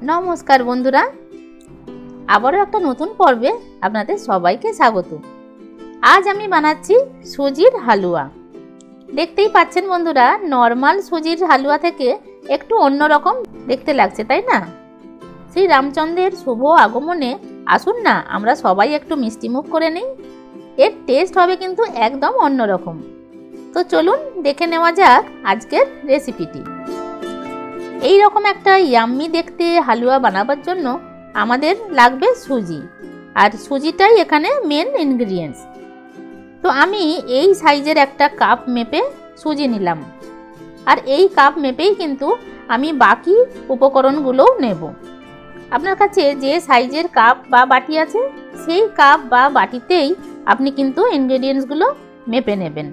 नमस्कार बंधुरा आबारो एक नतून पर्वे आपनादेर सबाइके स्वागत। आज आमी बानाच्छि सुजिर हालुआ। देखतेई पाच्छेन बंधुरा नर्माल सुजिर हालुआ थेके एकटु अन्यरकम देखते लागछे ताई ना। श्री रामचंद्रेर शुभ आगमने आसुन ना आमरा सबाई एकटु मिष्टि मुख करे नेই। एर टेस्ट होबे किन्तु एकदम अन्यरकम। तो चलुन देखे नेওয়া যাক आजकेर रेसिपिटी। এই রকম একটা ইয়াম্মি দেখতে হালুয়া বানাবার জন্য আমাদের লাগবে সুজি, আর সুজিটাই এখানে মেন ইনগ্রেডিয়েন্টস। তো আমি এই সাইজের একটা কাপ মেপে সুজি নিলাম, আর এই কাপ মেপেই কিন্তু আমি বাকি উপকরণগুলোও নেব। আপনার কাছে যে সাইজের কাপ বা বাটি আছে সেই কাপ বা বাটিতেই আপনি কিন্তু ইনগ্রেডিয়েন্টসগুলো মেপে নেবেন।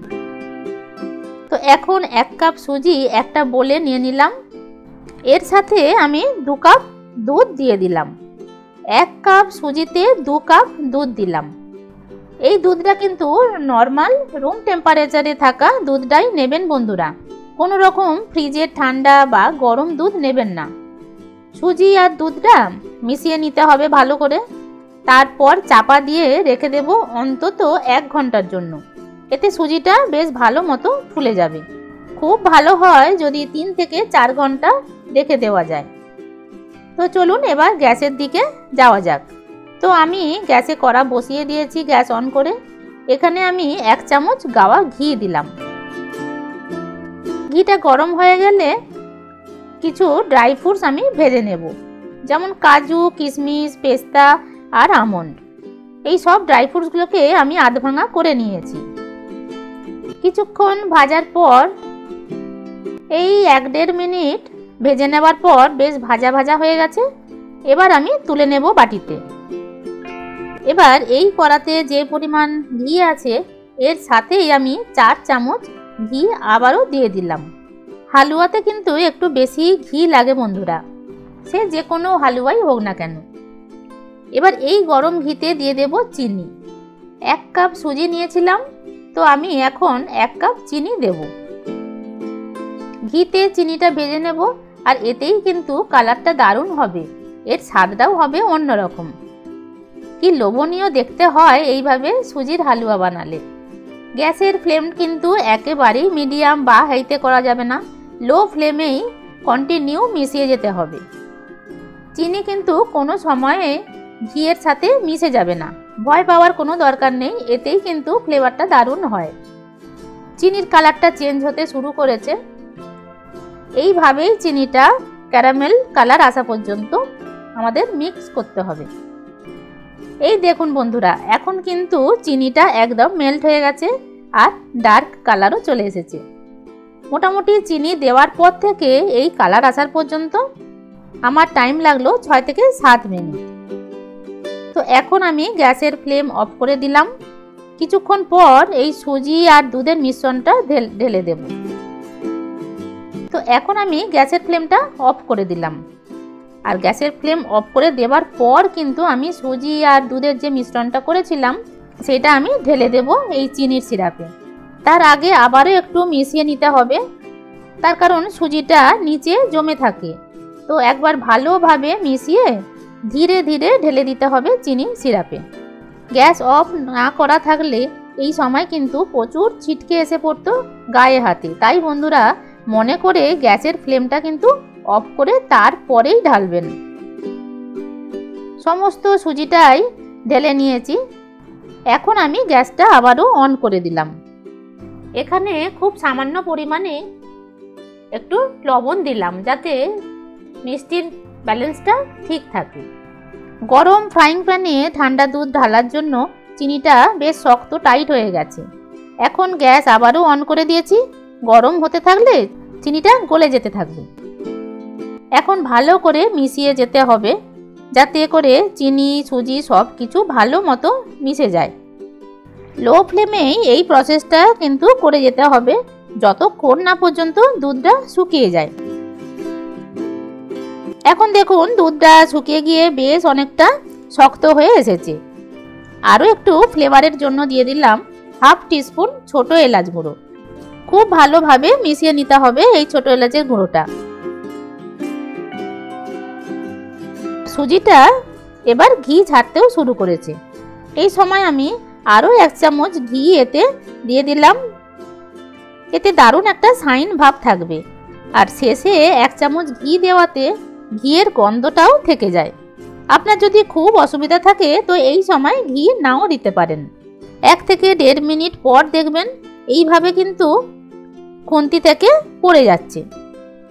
তো এখন এক কাপ সুজি একটা বোলে নিয়ে নিলাম। एर साथे आमी 2 कप दूध दिए दिलाम। 1 कप सुजीते 2 कप दूध दिलाम। এই দুধটা কিন্তু নরমাল রুম টেম্পারেচারে থাকা দুধটাই নেবেন বন্ধুরা। কোনো রকম ফ্রিজের ঠান্ডা বা গরম দুধ নেবেন না। সুজি আর দুধটা মিশিয়ে নিতে হবে ভালো করে। তারপর চাপা দিয়ে রেখে দেব অন্তত 1 ঘন্টার জন্য। এতে সুজিটা বেশ ভালো মতো ফুলে যাবে। খুব ভালো হয় যদি 3 থেকে 4 ঘন্টা রেখে দেওয়া যায়। তো চলুন এবার গ্যাসের দিকে যাওয়া যাক। তো আমি গ্যাসে কড়া বসিয়ে দিয়েছি, গ্যাস অন করে। এখানে আমি 1 চামচ গাওয়া ঘি দিলাম। ঘিটা গরম হয়ে গেলে কিছু ড্রাই ফ্রুটস আমি ভেজে নেব, যেমন কাজু, কিশমিশ, পেস্তা আর আমন্ড। এই সব ড্রাই ফ্রুটসগুলোকে আমি আধ ভাঙা করে নিয়েছি। কিছুক্ষণ ভাজার পর এই 1-1.5 মিনিট ভেজে নেবার পর বেশ ভাজা ভাজা হয়ে গেছে। এবার আমি তুলে নেব বাটিতে। এবার এই কড়াতে যে পরিমাণ ঘি আছে এর সাথেই আমি 4 চামচ ঘি আবারও দিয়ে দিলাম। হালুয়াতে কিন্তু একটু বেশি ঘি লাগে বন্ধুরা, সে যে কোনো হালুয়াই হোক না কেন। এবার এই গরম ঘিতে দিয়ে দেব চিনি। 1 কাপ সুজি নিয়েছিলাম, তো আমি এখন 1 কাপ চিনি দেব। ঘিতে চিনিটা ভেজে নেব, আর এতেই কিন্তু কালারটা দারুণ হবে, এর স্বাদটাও হবে অন্যরকম। কি লোভনীয় দেখতে হয় এইভাবে সুজির হালুয়া বানালে। গ্যাসের ফ্লেম কিন্তু একেবারেই মিডিয়াম বা হাইতে করা যাবে না, লো ফ্লেমেই কন্টিনিউ মিশিয়ে যেতে হবে। চিনি কিন্তু কোনো সময়ে ঘিয়ের সাথে মিশে যাবে না, ভয় পাওয়ার কোনো দরকার নেই, এতেই কিন্তু ফ্লেভারটা দারুণ হয়। চিনির কালারটা চেঞ্জ হতে শুরু করেছে। এইভাবেই চিনিটা ক্যারামেল কালার আসা পর্যন্ত আমাদের মিক্স করতে হবে। এই দেখুন বন্ধুরা, এখন কিন্তু চিনিটা একদম মেল্ট হয়ে গেছে আর ডার্ক কালারও চলে এসেছে। মোটামুটি চিনি দেওয়ার পর থেকে এই কালার আসার পর্যন্ত আমার টাইম লাগলো 6 থেকে 7 মিনিট। তো এখন আমি গ্যাসের ফ্লেম অফ করে দিলাম। কিছুক্ষণ পর এই সুজি আর দুধের মিশ্রণটা ঢেলে দেব। তো এখন আমি গ্যাসের ফ্লেমটা অফ করে দিলাম, আর গ্যাসের ফ্লেম অফ করে দেওয়ার পর কিন্তু আমি সুজি আর দুধের যে মিশ্রণটা করেছিলাম সেটা আমি ঢেলে দেব এই চিনির সিরাপে। তার আগে আবারও একটু মিশিয়ে নিতে হবে, তার কারণ সুজিটা নিচে জমে থাকে। তো একবার ভালোভাবে মিশিয়ে ধীরে ধীরে ঢেলে দিতে হবে চিনির সিরাপে। গ্যাস অফ না করা থাকলে এই সময় কিন্তু প্রচুর ছিটকে এসে পড়তো গায়ে হাতে। তাই বন্ধুরা মনে করে গ্যাসের ফ্লেমটা কিন্তু অফ করে তারপরেই ঢালবেন। সমস্ত সুজিটাই ঢেলে নিয়েছি। এখন আমি গ্যাসটা আবারও অন করে দিলাম। এখানে খুব সামান্য পরিমাণে একটু লবণ দিলাম, যাতে মিষ্টির ব্যালেন্সটা ঠিক থাকে। গরম ফ্রাইং প্যানে ঠান্ডা দুধ ঢালার জন্য চিনিটা বেশ শক্ত টাইট হয়ে গেছে। এখন গ্যাস আবারও অন করে দিয়েছি। গরম হতে থাকলে চিনিটা গলে যেতে থাকবে। এখন ভালো করে মিশিয়ে যেতে হবে, যাতে করে চিনি সুজি সব কিছু ভালো মতো মিশে যায়। লো ফ্লেমেই এই প্রসেসটা কিন্তু করে যেতে হবে যতক্ষণ না পর্যন্ত দুধটা শুকিয়ে যায়। এখন দেখুন দুধটা শুকিয়ে গিয়ে বেশ অনেকটা শক্ত হয়ে এসেছে। আরও একটু ফ্লেভারের জন্য দিয়ে দিলাম 1/2 টিস্পুন ছোট এলাচ গুঁড়ো। খুব ভালোভাবে মিশিয়ে নিতে হবে এই ছোট এলাচের গুঁড়োটা। সুজিটা এবার ঘি ছাড়তেও শুরু করেছে। এই সময় আমি আরও 1 চামচ ঘি এতে দিয়ে দিলাম। এতে দারুণ একটা শাইন ভাব থাকবে। আর শেষে 1 চামচ ঘি দেওয়াতে ঘিয়ের গন্ধটাও থেকে যায়। আপনার যদি খুব অসুবিধা থাকে তো এই সময় ঘি নাও দিতে পারেন। 1 থেকে 1.5 মিনিট পর দেখবেন এইভাবে কিন্তু খুন্তি থেকে পড়ে যাচ্ছে।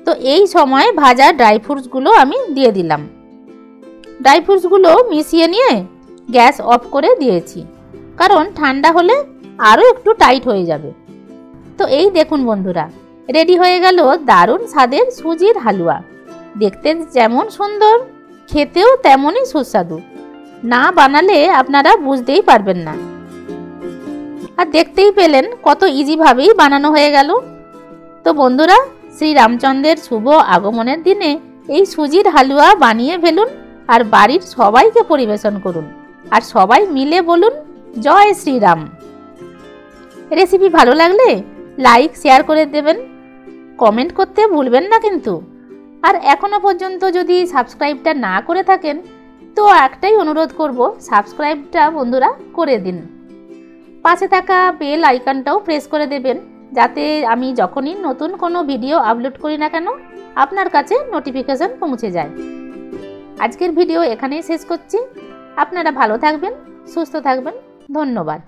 তো এই সময় ভাজা ড্রাই ফ্রুটসগুলো আমি দিয়ে দিলাম। ড্রাই ফ্রুটসগুলো মিশিয়ে নিয়ে গ্যাস অফ করে দিয়েছি, কারণ ঠান্ডা হলে আরও একটু টাইট হয়ে যাবে। তো এই দেখুন বন্ধুরা, রেডি হয়ে গেল দারুণ স্বাদের সুজির হালুয়া। দেখতে যেমন সুন্দর, খেতেও তেমনই সুস্বাদু। না বানালে আপনারা বুঝতেই পারবেন না। আর দেখতেই পেলেন কত ইজিভাবেই বানানো হয়ে গেল। তো বন্ধুরা, শ্রী রামচন্দ্রের শুভ আগমনের দিনে এই সুজির হালুয়া বানিয়ে ফেলুন আর বাড়ির সবাইকে পরিবেশন করুন। আর সবাই মিলে বলুন জয় শ্রীরাম। রেসিপি ভালো লাগলে লাইক শেয়ার করে দেবেন, কমেন্ট করতে ভুলবেন না কিন্তু। আর এখনো পর্যন্ত যদি সাবস্ক্রাইবটা না করে থাকেন তো একটাই অনুরোধ করব, সাবস্ক্রাইবটা বন্ধুরা করে দিন। পাশে থাকা বেল আইকনটাও প্রেস করে দেবেন, যাতে আমি যখনই নতুন কোনো ভিডিও আপলোড করি না কেন আপনার কাছে নোটিফিকেশন পৌঁছে যায়। আজকের ভিডিও এখানেই শেষ করছি। আপনারা ভালো থাকবেন, সুস্থ থাকবেন। ধন্যবাদ।